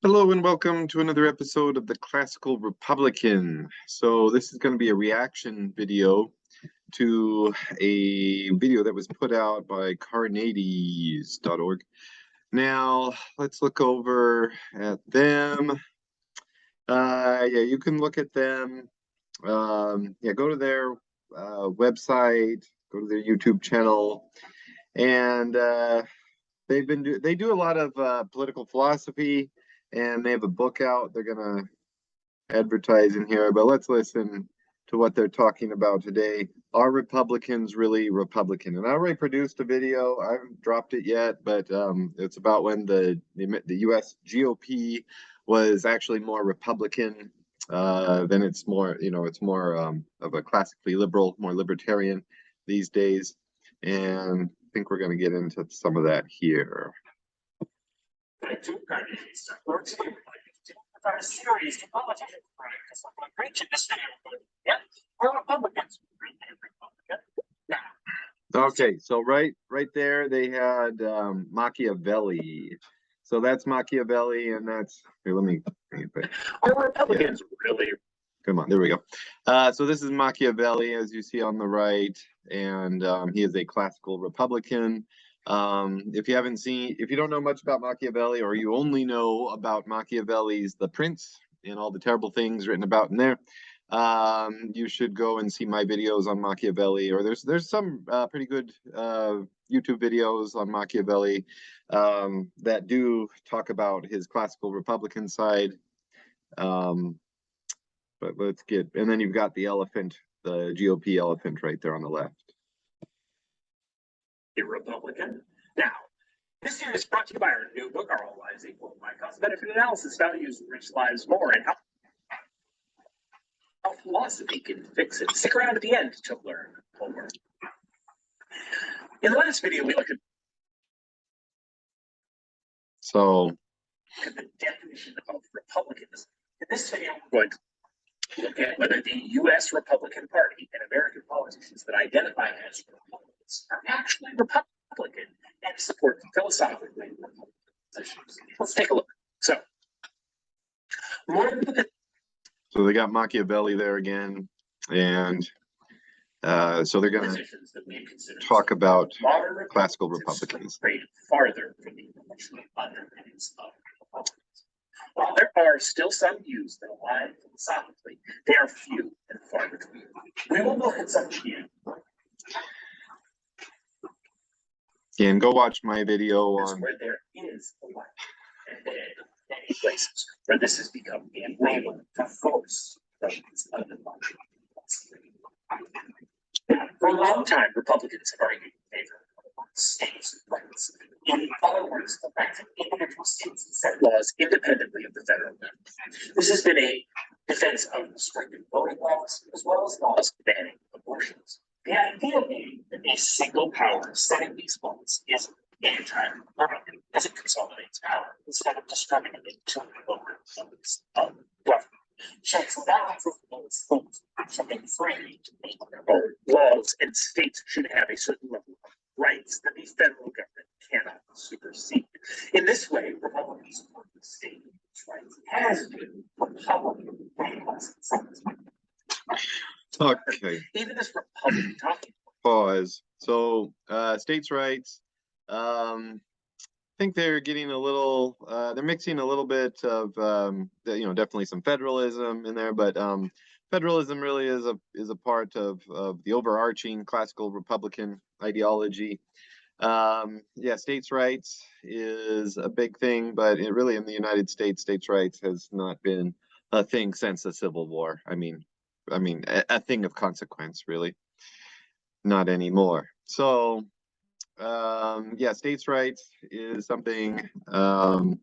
Hello and welcome to another episode of the Classical Republican. So this is going to be a reaction video to a video that was put out by Carneades.org. Now let's look over at them. Yeah, you can look at them. Yeah, go to their website, go to their YouTube channel, and they do a lot of political philosophy, and they have a book out. They're gonna advertise in here, but let's listen to what they're talking about today. Are Republicans really Republican? And I already produced a video. I haven't dropped it yet, but it's about when the U.S. GOP was actually more Republican. Then it's more, it's more of a classically liberal, more libertarian these days. And I think we're going to get into some of that here. Our series to politicians, because I'm going to preach in this video. Yep, we're Republicans. Okay, so right there they had Machiavelli. So that's Machiavelli, and that's here. Let me bring it back. Are Republicans really? Come on, there we go. So this is Machiavelli, as you see on the right, and he is a classical Republican. If you don't know much about Machiavelli, or you only know about Machiavelli's The Prince and all the terrible things written about in there, you should go and see my videos on Machiavelli, or there's some pretty good YouTube videos on Machiavelli that do talk about his classical Republican side. But let's and then you've got the elephant, the GOP elephant right there on the left. A Republican. Now, this series is brought to you by our new book, Our All Lives Equal, My Cost-Benefit Analysis, Values Rich Lives More, and how philosophy can fix it. Stick around at the end to learn more. In the last video, we looked at the definition of republicanism. In this video, we're going to look at whether the U.S. Republican Party and American politicians that identify as Republicans are actually Republican and support philosophically Republican positions. Let's take a look. So they got Machiavelli there again, and so they're going to talk about classical Republicans. Farther from the intellectual underpinnings of Republicans. While there are still some views that align philosophically, they are few and far between. We will look at some views. And go watch my video on where there is a light, and then many places where this has become a way to force Russians under For a long time, Republicans have argued in favor of states' rights. In other words, the right of individual states to set laws independently of the federal government. This has been a defense of restrictive voting laws, as well as laws banning abortions. The idea being that a single power setting these laws is anti-Republican, as it consolidates power instead of discriminating to the lower levels of government. Checks and balances means states should be free to make their own laws, and states should have a certain level of rights that the federal government cannot supersede. In this way, Republicans support the state rights has been Republican since. Okay. Even this Republican talking. Pause. So states' rights. I think they're getting a little. They're mixing a little bit of, definitely some federalism in there, but federalism really is a part of the overarching classical Republican ideology. Yeah, states' rights is a big thing, but it really in the United States, states' rights has not been a thing since the Civil War. I mean, a thing of consequence, really, not anymore. So, yeah, states' rights is something, the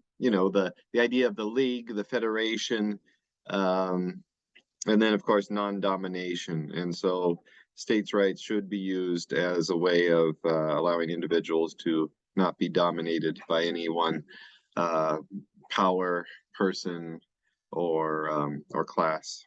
idea of the league, the federation, and then, of course, non-domination. And so states' rights should be used as a way of allowing individuals to not be dominated by any one power, person, or class.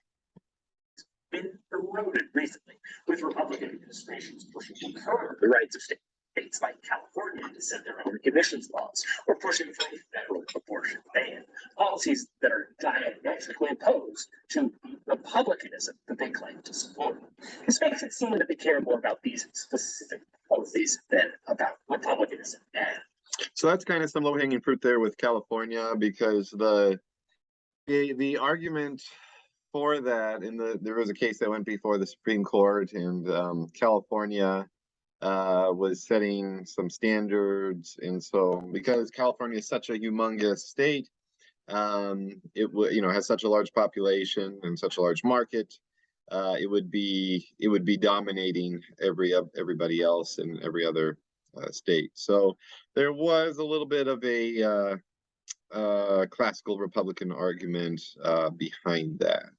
Been eroded recently, with Republican administrations pushing to curb the rights of states. states like California to set their own emissions laws or pushing for a federal abortion ban, policies that are diametrically opposed to republicanism that they claim to support. This makes it seem that they care more about these specific policies than about republicanism. So that's kind of some low-hanging fruit there with California, because the argument for that, there was a case that went before the Supreme Court, and California was setting some standards, and so because California is such a humongous state, it has such a large population and such a large market, it would be dominating everybody else in every other state. So there was a little bit of a classical Republican argument behind that.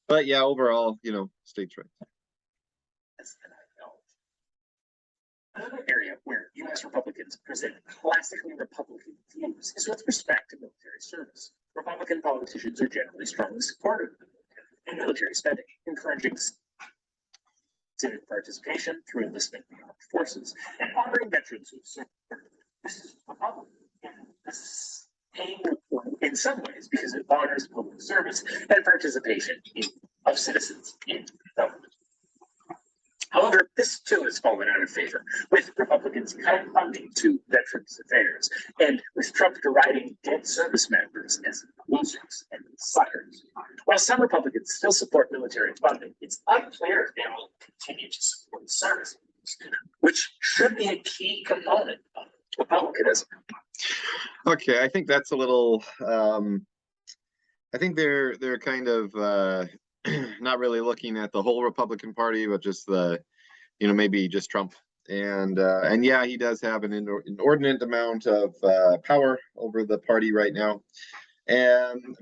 But yeah, overall, states' rights. Another area where U.S. Republicans present classically Republican views is with respect to military service. Republican politicians are generally strongly supportive of military spending, encouraging civic participation through enlistment in the armed forces, and honoring veterans who served. This is Republican. This is painful in some ways because it honors public service and participation of citizens in government. However, this too has fallen out of favor, with Republicans cutting funding to Veterans Affairs, and with Trump deriding dead service members as losers and suckers. While some Republicans still support military funding, it's unclear if they will continue to support service, which should be a key component of Republicanism. Okay, I think that's a little. I think they're kind of not really looking at the whole Republican Party, but just maybe just Trump. And yeah, he does have an inordinate amount of power over the party right now.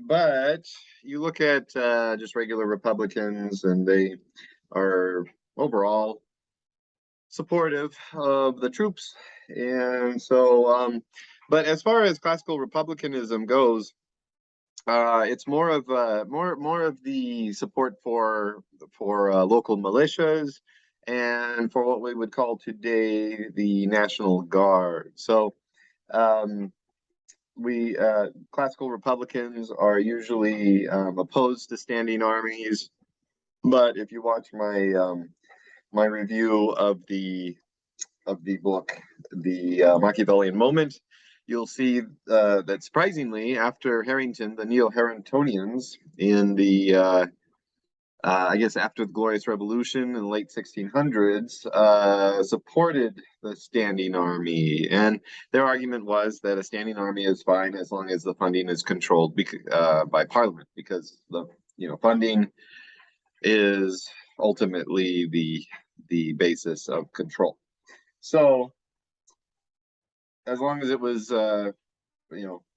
But you look at just regular Republicans, and they are overall supportive of the troops. And so, but as far as classical Republicanism goes, it's more of the support for local militias and for what we would call today the National Guard. So classical Republicans are usually opposed to standing armies, but if you watch my review of the book, The Machiavellian Moment, you'll see that surprisingly, after Harrington, the Neo-Harringtonians in the I guess after the Glorious Revolution in the late 1600s, supported the standing army, and their argument was that a standing army is fine as long as the funding is controlled by Parliament, because the funding is ultimately the basis of control. So as long as it was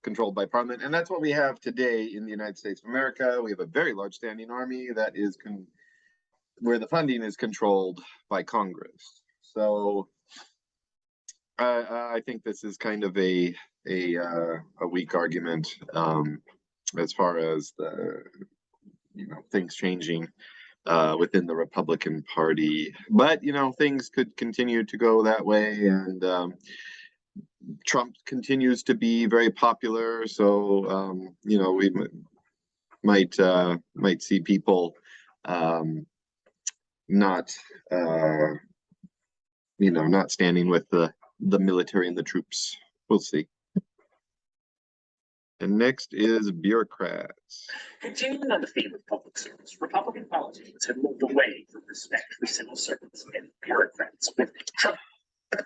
controlled by Parliament, and that's what we have today in the United States of America. We have a very large standing army that is where the funding is controlled by Congress. So I think this is kind of a weak argument as far as the things changing within the Republican Party. But things could continue to go that way, and Trump continues to be very popular, so we might see people not not standing with the military and the troops. We'll see. And next is bureaucrats. Continuing on the theme of public service, Republican politicians have moved away from respect for civil servants and bureaucrats, with Trump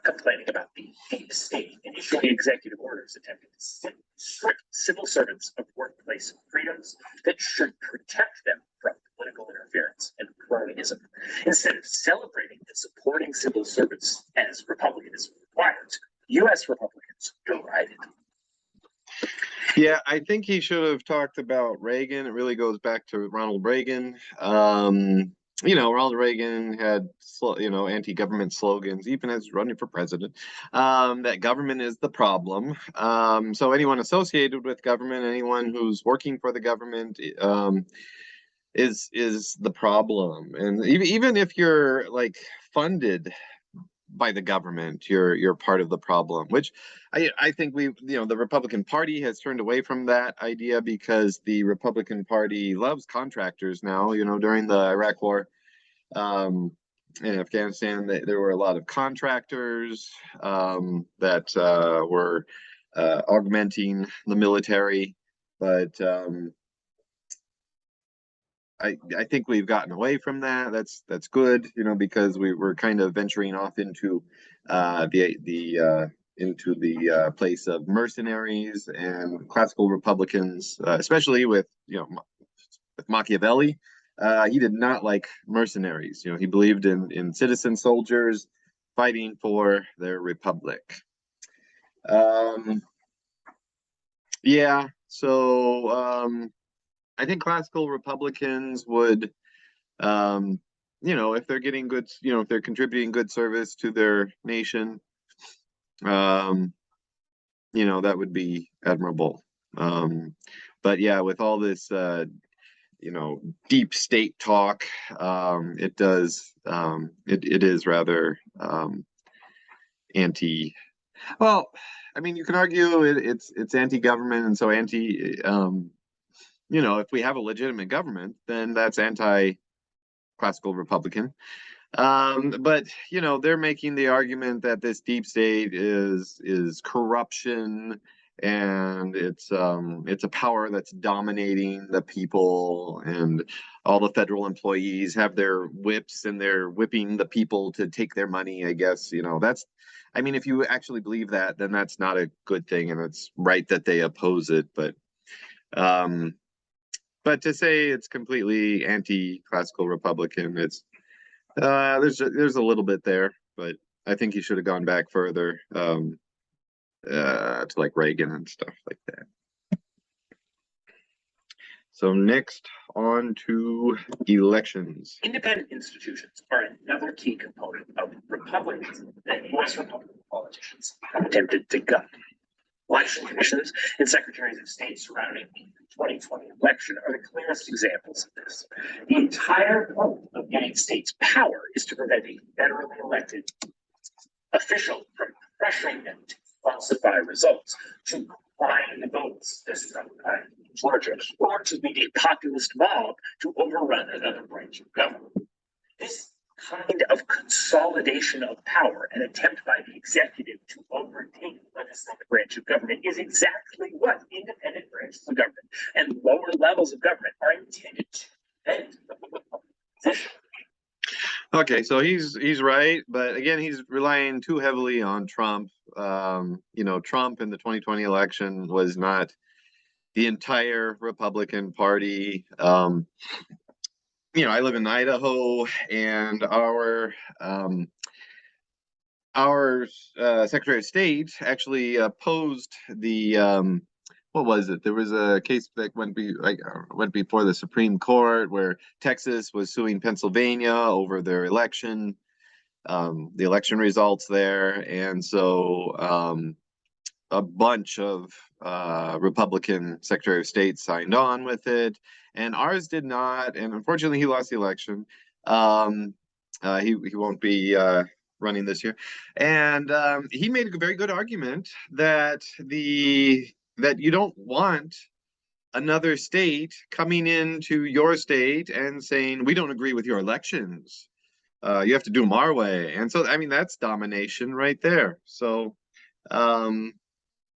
complaining about the deep state and issuing executive orders attempting to strip civil servants of workplace freedoms that should protect them from political interference and cronyism. Instead of celebrating and supporting civil servants as republicanism requires, U.S. Republicans deride it. Yeah, I think he should have talked about Reagan. It really goes back to Ronald Reagan. Ronald Reagan had, anti-government slogans, even as running for president, that government is the problem. So anyone associated with government, anyone who's working for the government, is the problem. And even if you're funded by the government. You're part of the problem, which I think the Republican Party has turned away from that idea because the Republican Party loves contractors now. During the Iraq War, in Afghanistan, there were a lot of contractors that were augmenting the military, but I think we've gotten away from that. That's good, because we're kind of venturing off into the place of mercenaries and classical Republicans, especially with Machiavelli. He did not like mercenaries. He believed in citizen soldiers fighting for their republic. Yeah, so I think classical Republicans would, if they're getting good, if they're contributing good service to their nation, that would be admirable. But yeah, with all this, deep state talk, it is rather anti. Well, I mean, you can argue it's anti-government, and so if we have a legitimate government, then that's anti-classical Republican. But they're making the argument that this deep state is corruption, and it's a power that's dominating the people, and all the federal employees have their whips and they're whipping the people to take their money. I guess I mean, if you actually believe that, then that's not a good thing, and it's right that they oppose it. But to say it's completely anti-classical Republican, there's a little bit there, but I think he should have gone back further, to like Reagan and stuff like that. So next, on to elections. Independent institutions are another key component of republicans that U.S. Republican politicians have attempted to gut. Election commissions and secretaries of state surrounding the 2020 election are the clearest examples of this. The entire point of getting states power is to prevent a federally elected official from pressuring them to falsify results, to find the votes, this time in Georgia, or to lead a populist mob to overrun another branch of government. This kind of consolidation of power, an attempt by the executive to overtake the legislative branch of government, is exactly what independent branches of government and lower levels of government are intended to prevent the position. Okay, so he's right, but again, he's relying too heavily on Trump. Trump in the 2020 election was not the entire Republican Party. I live in Idaho, and our Secretary of State actually opposed the what was it? There was a case that went before the Supreme Court where Texas was suing Pennsylvania over their election, the election results there, and so a bunch of Republican Secretary of State signed on with it, and ours did not. And unfortunately, he lost the election. He won't be running this year, and he made a very good argument that you don't want another state coming into your state and saying we don't agree with your elections. You have to do them our way, and so I mean that's domination right there. So.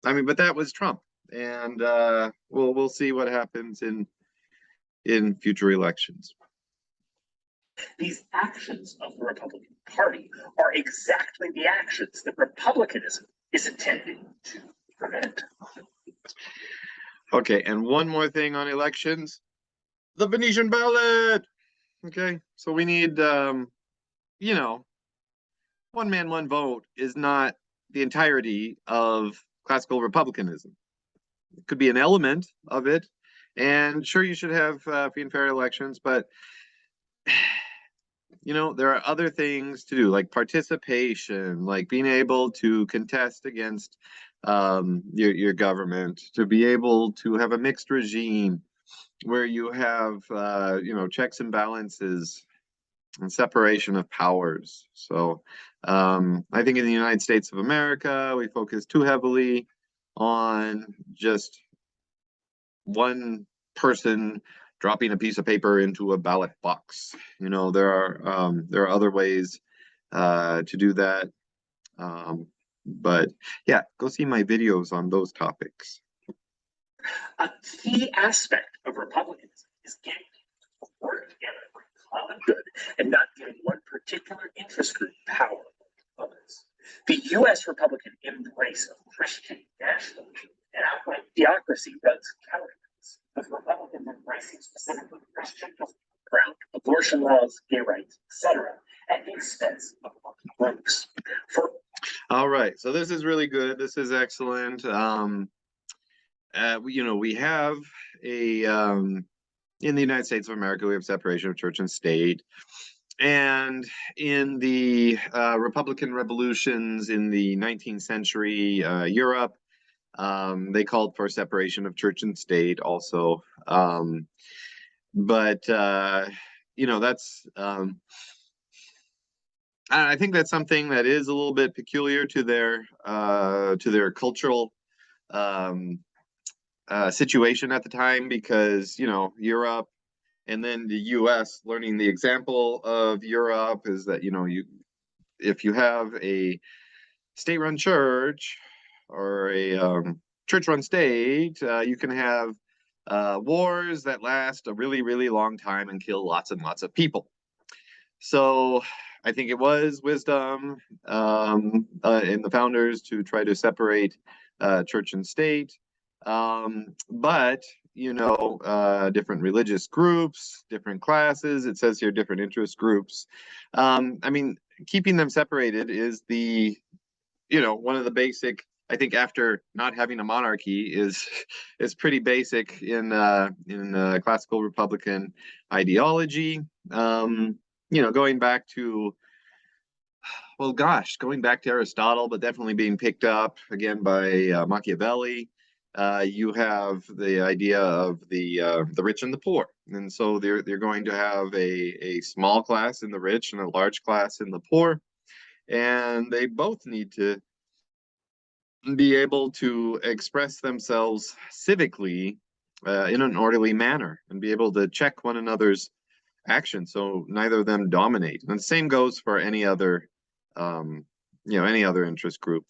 But that was Trump, and we'll see what happens in future elections. These actions of the Republican Party are exactly the actions that republicanism is intended to prevent. Okay, and one more thing on elections: the Venetian ballot. Okay, so we need, one man, one vote is not the entirety of classical republicanism. It could be an element of it, and sure, you should have free and fair elections, but there are other things to do, like participation, like being able to contest against your government, to be able to have a mixed regime where you have checks and balances. and separation of powers. So I think in the United States of America, we focus too heavily on just one person dropping a piece of paper into a ballot box. You know, there are other ways to do that. But yeah, go see my videos on those topics. A key aspect of republicanism is getting people to work together for common good and not giving one particular interest group power over others. The U.S. Republican embrace of Christian nationalism and outright theocracy runs counter to this, with Republicans embracing specifically Christian around abortion laws, gay rights, etc., at the expense of other groups. All right, so this is really good. This is excellent. We have a in the United States of America, we have separation of church and state. And in the Republican revolutions in the 19th century Europe, they called for separation of church and state also. But that's I think that's something that is a little bit peculiar to their cultural situation at the time, because Europe and then the US, learning the example of Europe is that if you have a state-run church or a church-run state, you can have wars that last a really, really long time and kill lots and lots of people. So I think it was wisdom in the founders to try to separate church and state. But different religious groups, different classes, it says here different interest groups. Keeping them separated is one of the basic, I think, after not having a monarchy, is pretty basic in classical Republican ideology. Going back to Aristotle, but definitely being picked up again by Machiavelli. You have the idea of the rich and the poor, and so they're going to have a small class in the rich and a large class in the poor, and they both need to be able to express themselves civically in an orderly manner and be able to check one another's action, so neither of them dominate. And the same goes for any other interest group.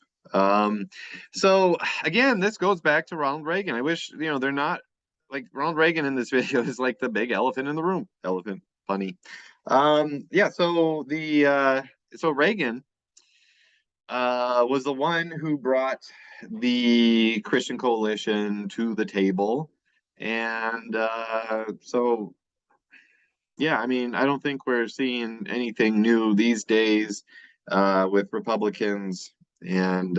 So again, this goes back to Ronald Reagan. I wish they're not like Ronald Reagan in this video is like the big elephant in the room. Elephant, funny. So Reagan was the one who brought the Christian coalition to the table, and I don't think we're seeing anything new these days with Republicans and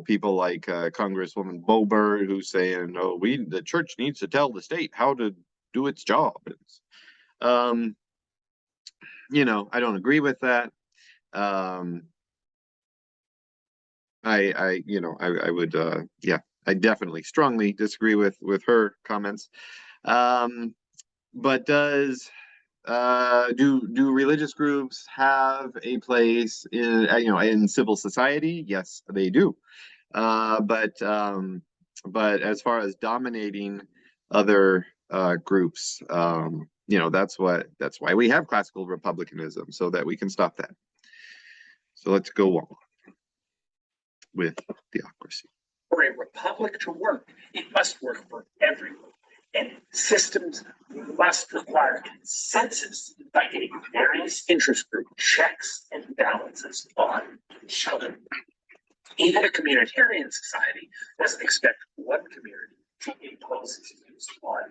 people like Congresswoman Boebert, who's saying, "Oh, the church needs to tell the state how to do its job." I don't agree with that. I would I definitely strongly disagree with her comments. But do religious groups have a place in civil society? Yes, they do. But as far as dominating other groups, that's why we have classical republicanism, so that we can stop that. So let's go on with theocracy. For a republic to work, it must work for everyone. And systems must require consensus by getting various interest group checks and balances on each other. Even a communitarian society doesn't expect one community to impose its views on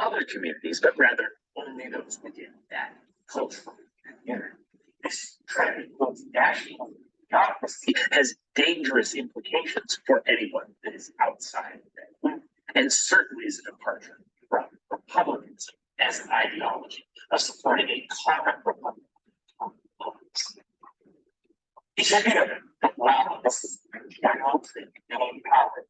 other communities, but rather only those within that cultural community. This trend of national democracy has dangerous implications for anyone that is outside of that group, and certainly is a departure from republicanism as an ideology of supporting a common republic. It's a bit of a wow, this is I don't think no power.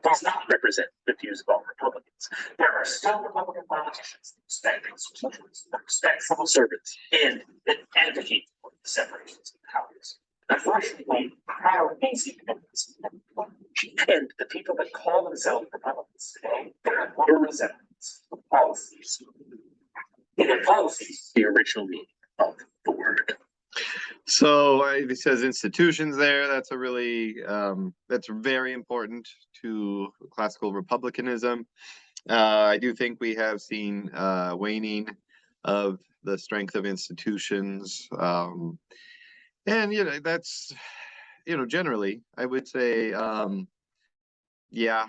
does not represent the views of all Republicans. There are still Republican politicians that respect institutions, that respect civil servants, and that advocate for the separations of powers. Unfortunately, power is independence. And the people that call themselves Republicans today, there are more resemblance of policies. In their policies, the original meaning of the word. So it says institutions there. That's a really that's very important to classical republicanism. I do think we have seen waning of the strength of institutions, and that's generally I would say yeah.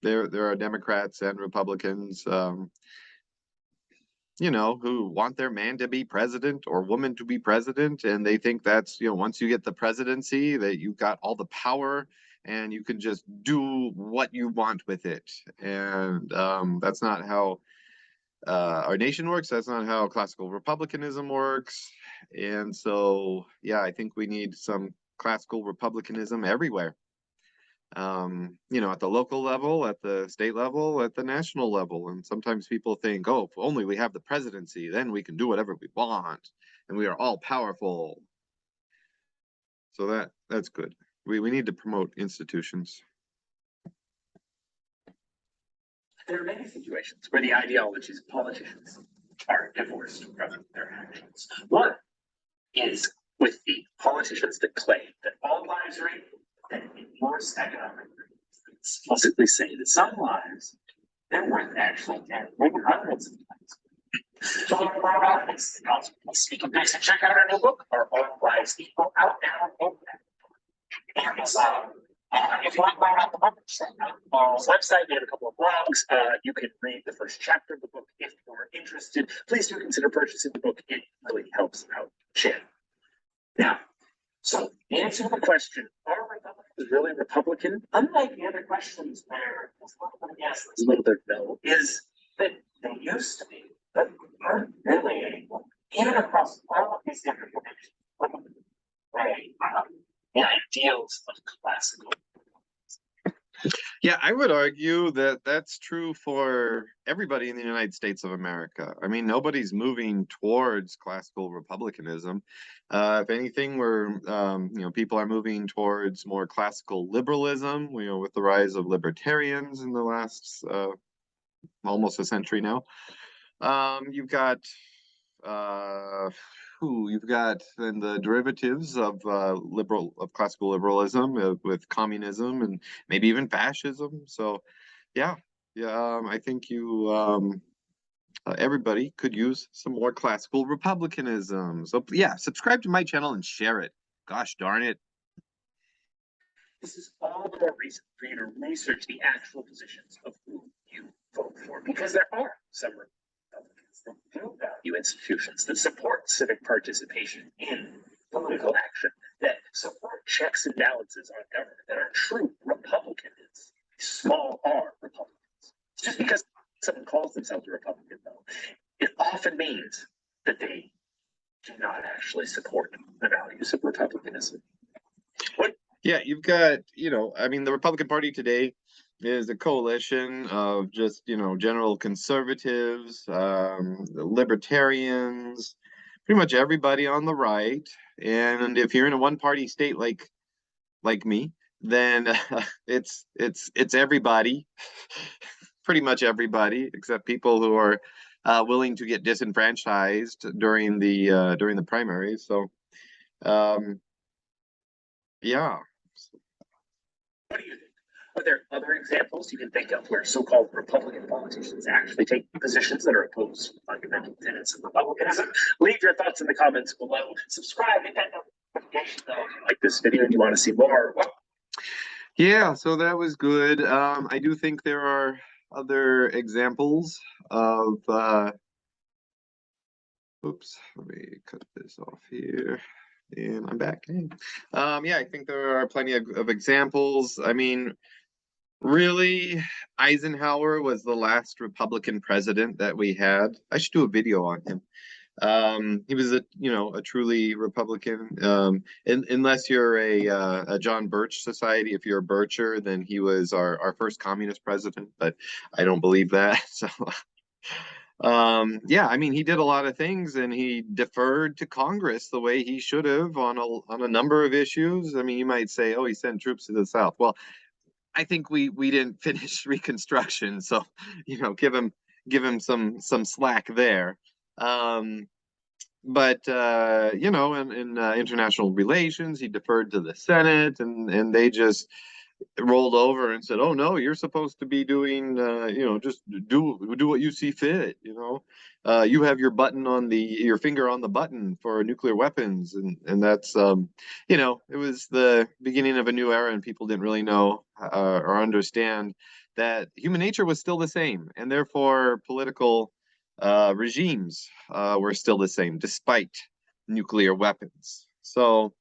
There are Democrats and Republicans who want their man to be president or woman to be president. And they think that's, once you get the presidency, that you've got all the power and you can just do what you want with it. And that's not how our nation works. That's not how classical republicanism works. And so, yeah, I think we need some classical republicanism everywhere. At the local level, at the state level, at the national level. And sometimes people think, oh, if only we have the presidency, then we can do whatever we want and we are all powerful. So that's good. We need to promote institutions. There are many situations where the ideologies of politicians are divorced from their actions. One is with the politicians that claim that all lives are equal, that endorse economic freedoms, that explicitly say that some lives, they're worth actually maybe hundreds of times. So learn more about this, the consequences. You can basically check out our new book, Are All Lives Equal, out now on Amazon. If you want to learn about the book, check out our website. We have a couple of blogs. You can read the first chapter of the book if you're interested. Please do consider purchasing the book. It really helps out Chan. Now, so the answer to the question, are Republicans really Republican? Unlike the other questions where there's a little bit of yes, there's a little bit of no, is that they used to be, but aren't really anymore. Even across all of these different divisions, the ideals of classical. Yeah, I would argue that that's true for everybody in the United States of America. I mean, nobody's moving towards classical republicanism. If anything, people are moving towards more classical liberalism, with the rise of libertarians in the last almost a century now. You've got then the derivatives of classical liberalism with communism and maybe even fascism. So yeah, I think everybody could use some more classical republicanism. So yeah, subscribe to my channel and share it. Gosh darn it. This is all the more reason for you to research the actual positions of who you vote for, because there are some Republicans that do value institutions, that support civic participation in political action, that support checks and balances on government, that are true Republicans, small r Republicans. Just because someone calls themselves a Republican, though, it often means that they do not actually support the values of republicanism. Yeah, you've got, the Republican Party today is a coalition of just, general conservatives, libertarians, pretty much everybody on the right. And if you're in a one-party state like me, then it's everybody, pretty much everybody, except people who are willing to get disenfranchised during the primaries. So, yeah. What do you think? Are there other examples you can think of where so-called Republican politicians actually take positions that are opposed to fundamental tenets of republicanism? Leave your thoughts in the comments below. Subscribe, hit that notification bell if you like this video and you want to see more. Yeah, so that was good. I do think there are other examples of oops, let me cut this off here. And I'm back. Yeah, I think there are plenty of examples. I mean, really, Eisenhower was the last Republican president that we had. I should do a video on him. He was a truly Republican. Unless you're a John Birch Society, if you're a Bircher, then he was our first communist president. But I don't believe that. So yeah, I mean, he did a lot of things, and he deferred to Congress the way he should have on a number of issues. I mean, you might say, oh, he sent troops to the South. Well, I think we didn't finish Reconstruction, so give him some slack there. Um, but in international relations, he deferred to the Senate, and they just rolled over and said, "Oh no, you're supposed to be doing, just do what you see fit. You have your finger on the button for nuclear weapons, and that's it was the beginning of a new era, and people didn't really know or understand that human nature was still the same, and therefore political regimes were still the same despite nuclear weapons. So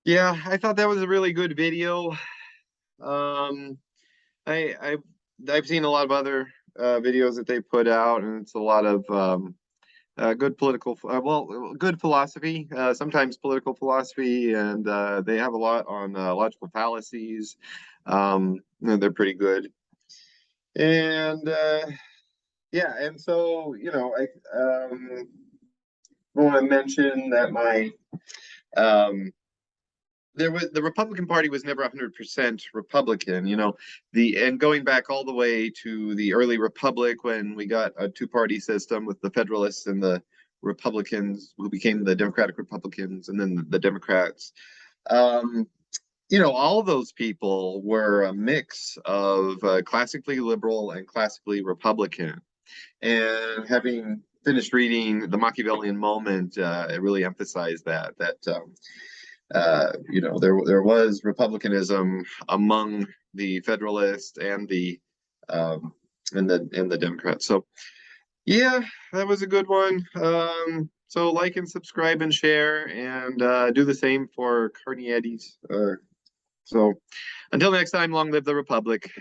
yeah, I thought that was a really good video. um, I've seen a lot of other videos that they put out, and it's a lot of good good philosophy, sometimes political philosophy, and they have a lot on logical fallacies. They're pretty good. And yeah, and so I want to mention that my the Republican Party was never 100% Republican, and going back all the way to the early Republic when we got a two-party system with the Federalists and the Republicans, who became the Democratic Republicans, and then the Democrats. Um, all those people were a mix of classically liberal and classically Republican. And having finished reading The Machiavellian Moment, it really emphasized that there was republicanism among the Federalists and the Democrats. So yeah, that was a good one. So like and subscribe and share, and do the same for Carneades. So until next time, long live the Republic.